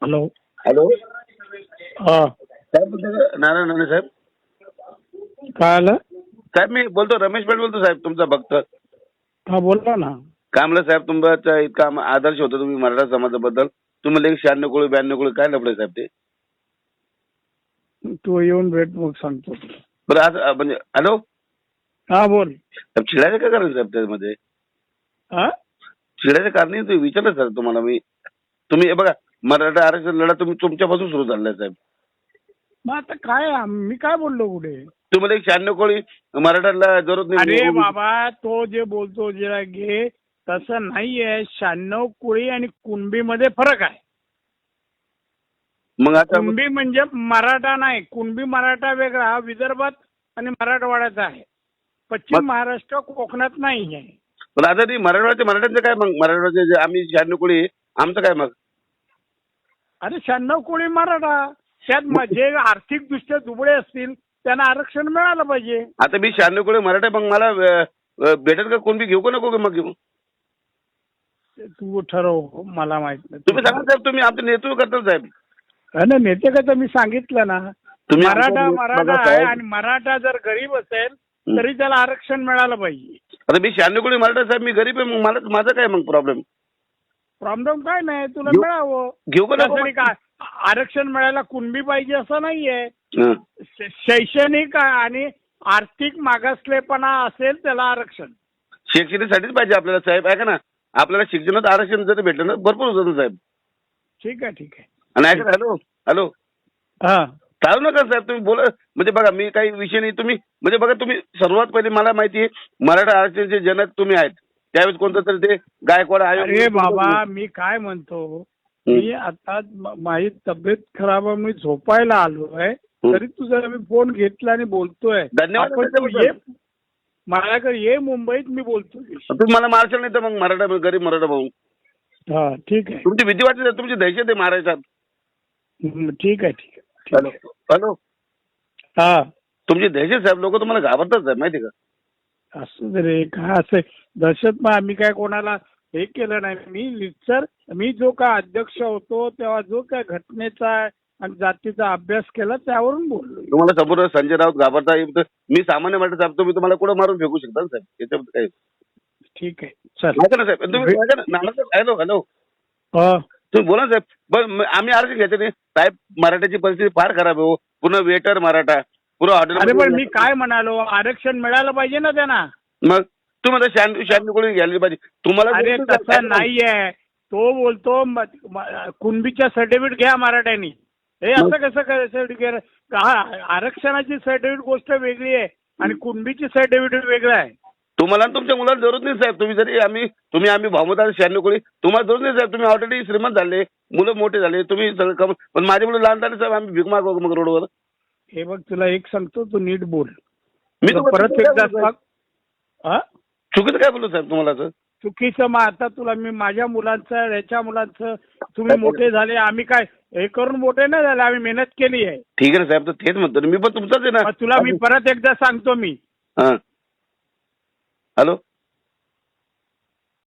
Hello. Hello हा साहेब बोलतो नारायण राणे साहेब. काय आलं? साहेब मी बोलतो रमेश पेठ बोलतो साहेब तुमचा भक्त. हा बोला ना. काय म्हणलं साहेब तुमचा इतका आदर्श होता तुम्ही मराठा समाजाबद्दल. तुम्हाला 96 कोळी 92 कोळी काय लफडे साहेब ते. तू येऊन भेट मग सांगतो. बरं आज म्हणजे हॅलो हा बोल. साहेब चिडायचं काय कारण साहेब त्यामध्ये. हा चिडायचं कारण नाही तुम्ही विचारलं सर तुम्हाला मी. तुम्ही हे बघा मराठा आरक्षण लढा तुम्ही तुमच्यापासून सुरू झालाय साहेब. मग आता काय मी काय बोललो पुढे? तुम्हाला 96 कोळी मराठाला जरूरत नाही. अरे बाबा तो जे बोलतो जरा घे. तसं नाहीये. 96 कोळी आणि कुणबी मध्ये फरक आहे. मग आता कुणबी म्हणजे मराठा नाही. कुणबी मराठा वेगळा विदर्भात आणि मराठवाड्याचा आहे. पश्चिम महाराष्ट्र कोकणात नाही आहे. पण आता ती मराठवाड्याचं काय मग मराठवाड्याचे जे आम्ही 96 कोळी आमचं काय मग. अरे 96 कोळी मराठा त्यात जे आर्थिक दृष्ट्या दुबळे असतील त्यांना आरक्षण मिळालं पाहिजे. आता मी 96 कोळी मराठा मग मला भेटेल का कोण बी घेऊ का नको मग घेऊ. तू ठरव मला माहित नाही. तुम्ही सांगा साहेब तुम्ही आमचं नेतृत्व करता साहेब. ना नेते का तर मी सांगितलं ना. तुम्ही मराठा आहे आणि मराठा जर गरीब असेल तरी त्याला आरक्षण मिळालं पाहिजे. आता मी 96 कोळी मराठा साहेब मी गरीब आहे मग माझं काय मग प्रॉब्लेम. प्रॉब्लेम काय नाही तुला मिळावं. घेऊ का नको काय आरक्षण मिळायला कुणबी पाहिजे असं नाहीये. शैक्षणिक आणि आर्थिक मागासलेपणा असेल त्याला आरक्षण. शैक्षणिकसाठीच पाहिजे आपल्याला साहेब आहे का ना. आपल्याला शिक्षणात आरक्षण जर भेटलं ना भरपूर होतं साहेब. ठीक आहे ठीक आहे. आणि ऐका हॅलो हॅलो हा चालू नका साहेब तुम्ही बोला. म्हणजे बघा मी काही विषय नाही. तुम्ही म्हणजे बघा तुम्ही सर्वात पहिले मला माहिती आहे मराठा आरक्षणाचे जनक तुम्ही आहेत. त्यावेळेस कोणतं तरी ते गायकवाड आयोग. अरे बाबा मी काय म्हणतो मी आता माझी तब्येत खराब आहे मी झोपायला आलोय तरी तुझा मी फोन घेतला आणि बोलतोय. धन्यवाद. माझ्याकडे ये मुंबईत मी बोलतोय. तुम्ही मला मारशाल नाही तर मग मराठा गरीब मराठा भाऊ. हा ठीक आहे. तुमची भीती वाटते तुमची दहशत आहे मारायचा. ठीक आहे ठीक आहे. हॅलो हॅलो हा तुमची दहशत साहेब लोक तुम्हाला घाबरतात साहेब माहिती का. असं रे काय असं दहशत मग आम्ही काय कोणाला हे केलं नाही. मी जो काय अध्यक्ष होतो तेव्हा जो काय घटनेचा आणि जातीचा अभ्यास केला त्यावरून बोललो. तुम्हाला संपूर्ण संजय राऊत घाबरता. मी सामान्य मराठा साहेब तुम्ही तुम्हाला कुठं मारून फेकू शकता साहेब याच्यामध्ये काय. ठीक आहे चल ना साहेब तुम्ही हॅलो हॅलो तुम्ही बोला साहेब. बरं आम्ही आरक्षण घ्यायचं नाही साहेब. मराठ्याची परिस्थिती फार खराब आहे. पुन्हा वेटर मराठा पुन्हा हॉटेल. अरे पण मी काय म्हणालो आरक्षण मिळालं पाहिजे ना त्यांना. मग तुम्ही आता 96 कोळी घ्यायला पाहिजे तुम्हाला. अरे तसं नाहीये. तो बोलतो कुणबीच्या सर्टिफिकेट घ्या मराठ्यांनी. हे असं कसं सर्टिफिकेट. आरक्षणाची सर्टिफिकेट गोष्ट वेगळी आहे आणि कुणबीची सर्टिफिकेट वेगळं आहे. तुम्हाला तुमच्या मुलाला जरूर नाही साहेब. तुम्ही जरी आम्ही भावमत 96 कोळी तुम्हाला जरूर नाही साहेब. तुम्ही ऑलरेडी श्रीमंत झाले मुलं मोठे झाले तुम्ही सगळं. पण माझे मुलं लहान झाले साहेब आम्ही भीक मागू मग रोडवर. हे बघ तुला एक सांगतो तू नीट बोल. मी परत एकदा चुकीचं काय बोलू साहेब तुम्हाला. चुकीचं मग आता तुला मी माझ्या मुलांचं याच्या मुलांचं तुम्ही मोठे झाले आम्ही काय हे करून मोठे नाही झाले आम्ही मेहनत केली आहे. ठीक आहे ना साहेब तर तेच म्हणतो मी पण तुमचाच आहे ना. तुला मी परत एकदा सांगतो मी. हॅलो